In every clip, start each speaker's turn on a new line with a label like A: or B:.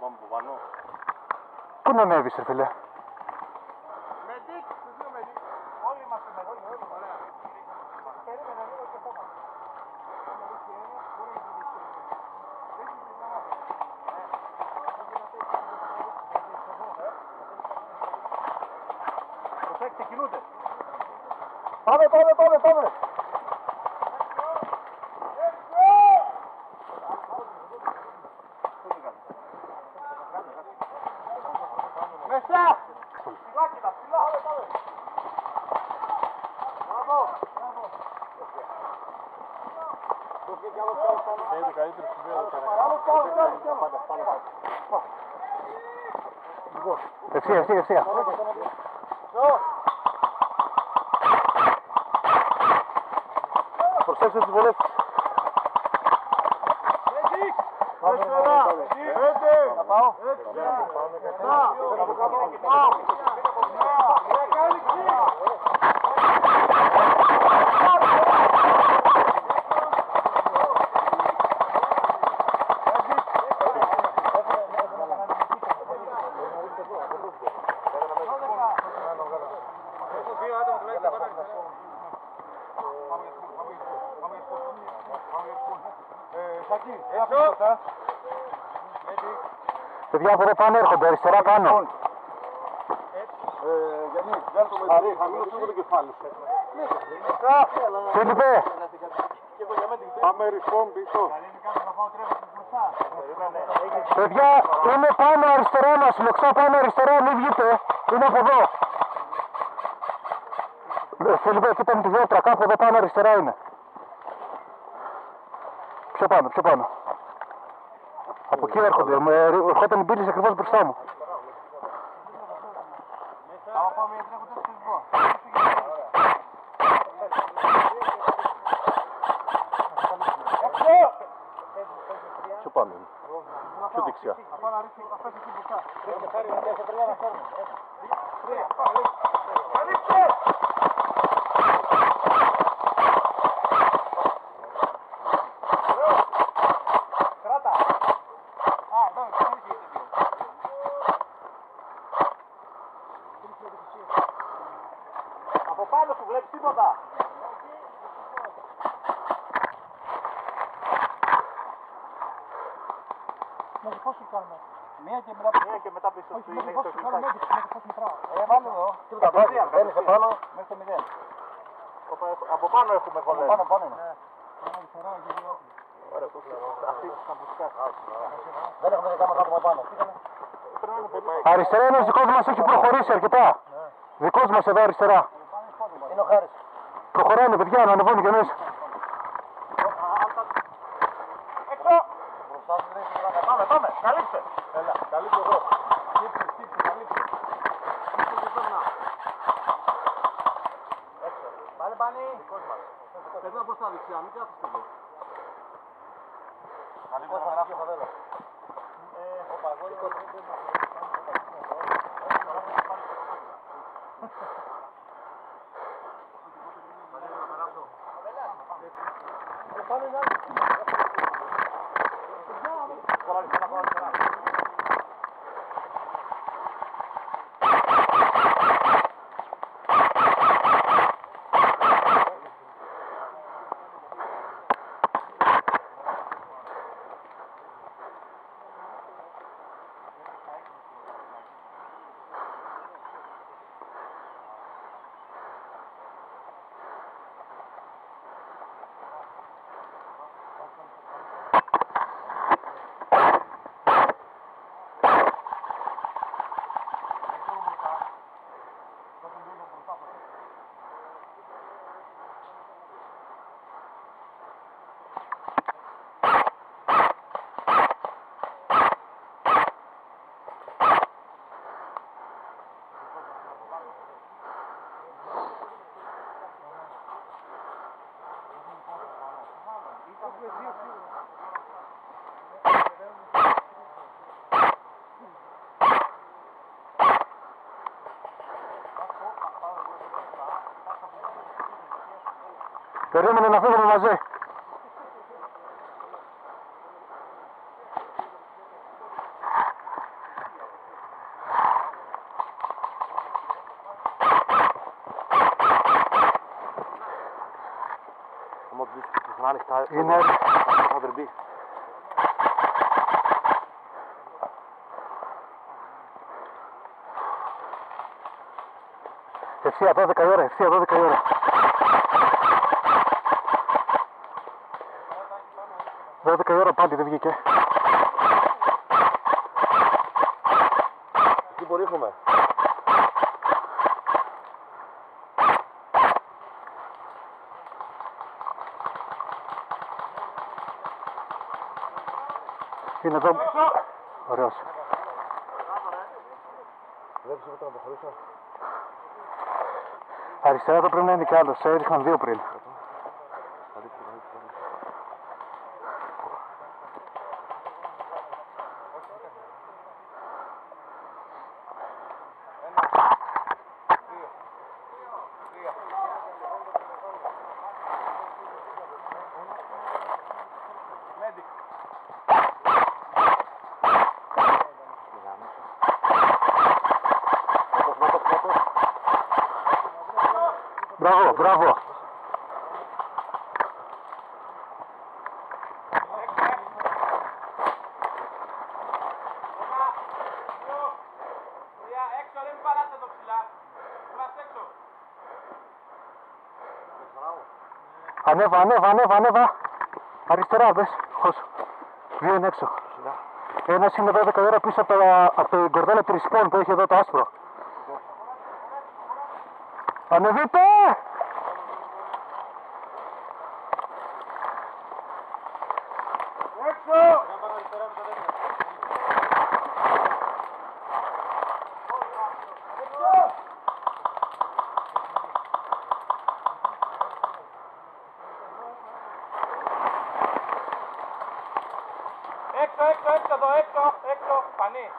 A: πάμε από πάνω.
B: Πού να ανέβεις, ρε φίλε.
A: Μεντίκ, τους δύο μεντίκ. Όλοι είμαστε με όλοι, ωραία. Περίμενε λίγο και ακόμα. Προσέξτε, κινούνται.
B: Πάμε.
A: Μέσα! Ψηλά κοίτα, ψηλά! Μπράβο! Είναι καλύτερο σου βίντεο τώρα.
B: Ευθεία. Προσέξτε τις βολές. Παιδιά από εδώ πάνω έρχονται, αριστερά πάνω.
A: Γιάννη, βγάλε το μετρή, χαμήλωσε λίγο το κεφάλι σου.
B: Φίλιππε.
A: Πάμε ρισκόν πίσω.
B: Παιδιά, είναι πάνω αριστερά μας, λεξά πάνω αριστερά, μην βγείτε. Είναι από εδώ. Φίλιππε, κοίτα με τη δέντρα, κάπου εδώ πάνω αριστερά είναι. Πιο πάνω. Από εκεί έρχονται, ερχόταν η πύληση ακριβώς μπροστά μου.
A: Πιο πάνω είναι. Πιο δεξιά.
B: Από πάνω σου βλέπεις τίποτα. Πώς σου κάνουμε. Μία και μετά πίσω. Όχι, πώς σου κάνουμε πώς μετράω. Βάλω εδώ. Τίποτα, μπαίνεις επάνω μέχρι το 0.
A: Από πάνω έχουμε βολές.
B: Πάνω είναι.
A: Ωραία, το ξέρω.
B: Δεν έχουμε δικά μας άτομα πάνω. Αριστερά ένας δικός μας έχει προχωρήσει αρκετά. Δικός μας εδώ αριστερά. Είναι ο Χάρης. Προχωράνε παιδιά, να ανεβώνει και μέσα.
A: Πάμε, καλύψε. Έλα, καλύψε εδώ. Σκύψε, καλύψε.
B: Πάνε.
A: Περνά προς τα δεξιά, μην κάθεστε εδώ.
B: Καλύτερα να γράψω φαβέλα. Περίμενε να φύγουμε μαζί.
C: πουθενά ανοιχτά.
B: Είναι...
C: Θα τριμπεί.
B: Ευθεία 12 η ώρα, ευθεία 12 η ώρα. 12 η ώρα πάλι δεν βγήκε.
C: Τι μπορεί έχουμε.
B: Είναι εδώ. Ωραίος.
C: Δεν ξέρω να προχωρήσω.
B: Αριστερά εδώ πρέπει να είναι κι άλλος. Έριχναν δύο πριν. Μπράβο, μπράβο.
A: Έξω, δεν παράτε το ψηλά. Είμαστε έξω.
B: Ανέβα, ανέβα, ανέβα, ανέβα. Αριστερά, δες. Χώσου. Δύο είναι έξω. Ένας είναι 12 ώρα πίσω από την κορδέλα τρισπών που έχει εδώ το άσπρο. Ανεβείτε!
A: Έξω! Έξω, έξω, έξω εδώ, έξω, έξω, πανί.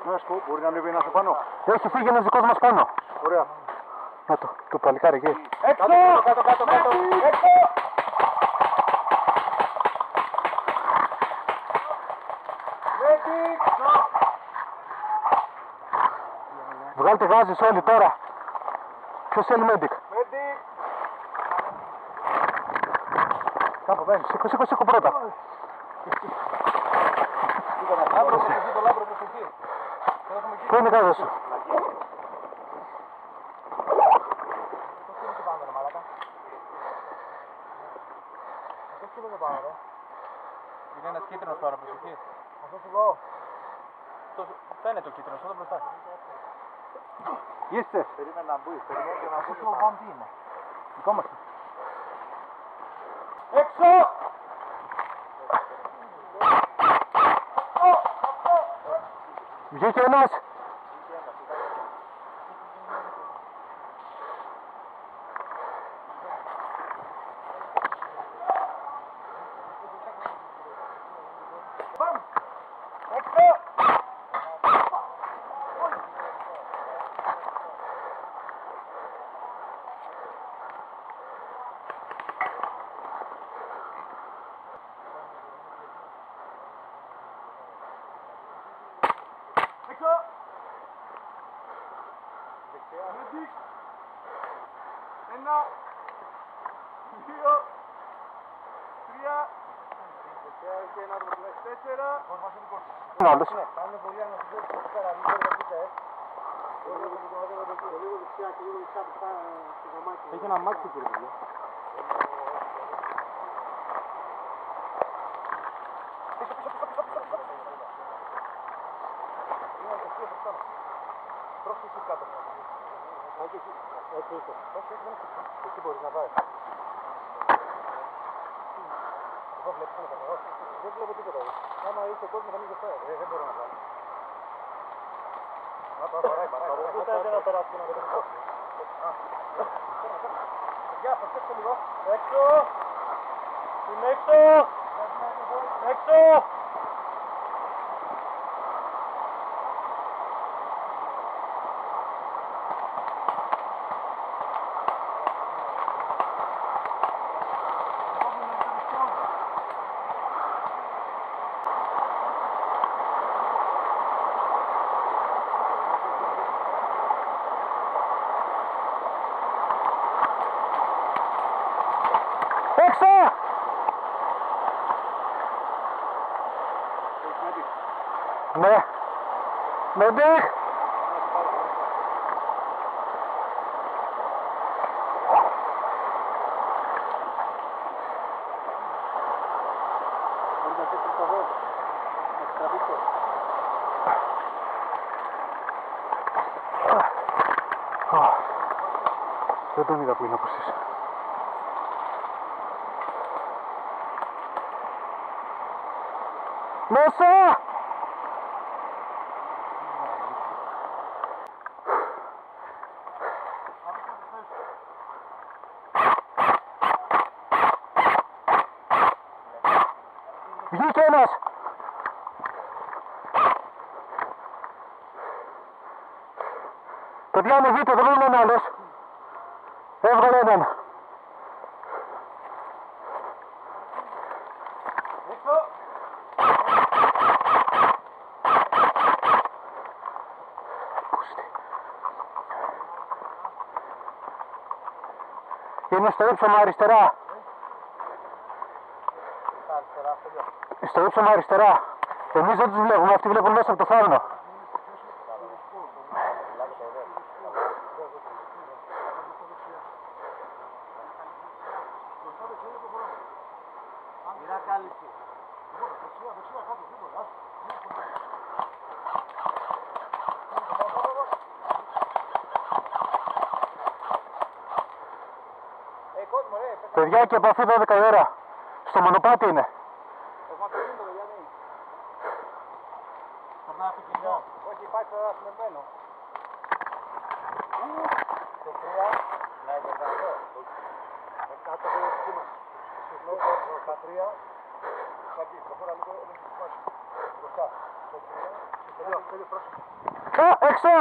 C: Να σου πω, μπορεί να ανέβει ένας επάνω.
B: Έχει φύγει ένας δικός μας πάνω.
C: Ωραία.
B: Να το παλικάρι εκεί.
A: Έξω!
C: Κάτω, κάτω, κάτω.
A: Έξω!
B: Βγάλτε γάζες όλοι τώρα. Ποιος θέλει medic. Κάπου βάζει. Σήκω, σήκω πρώτα. Πού είναι η γάζα σου.
A: Είναι ένας κίτρινος τώρα, προσοχή. Αυτός εδώ. Φαίνεται ο κίτρινος, εδώ μπροστά.
B: Είστε.
C: Περίμενε να μπει, περίμενε να μπει.
A: Αυτό το βάμ τι είναι.
B: Δικό μας.
A: Έξω!
B: Βγήκε ένας.
A: Ένα, δύο, τρία, τέσσερα.
B: Είναι άλλος.
C: Έχει ένα μάξι κύριε παιδιά. Εκεί μπορείς να πάει. Εδώ βλέπεις ένα καθαρό. Δεν βλέπω τίποτα εδώ. Άμα είσαι κόσμο θα μην σε φάει. Δεν μπορώ να πάω. Ούτε να περάσει να περάσει. Παιδιά, προσέξτε λίγο. Έξω! Είμαι έξω! Έξω!
B: Έξω! Ναι. Medic! Δεν τον είδα που είναι όπως είσαι. Μέσα! Βγήκε ένας! Παιδιά μου βγείτε, δεν είναι άλλος. Έβγαλε έναν.
A: Έξω.
B: Είναι στο ύψωμα αριστερά.
A: Αριστερά,
B: Στο ύψωμα αριστερά. Εμείς δεν τους βλέπουμε, αυτοί βλέπουν μέσα από το φάρνο.
A: Μοιρά κάλυψη. Κόσμο ρε,
B: Παιδιά και επαφή 12 η ώρα. Στο μονοπάτι είναι.
A: όχι υπάρχει τώρα συνεπμένο. Το 3, να εγκαταλώ. Κάτω από το σχήμα. Στα 3, θα πει, προχώρα λίγο, μπροστά. Το 3, το 3, πρόσεχε.
B: Έξω!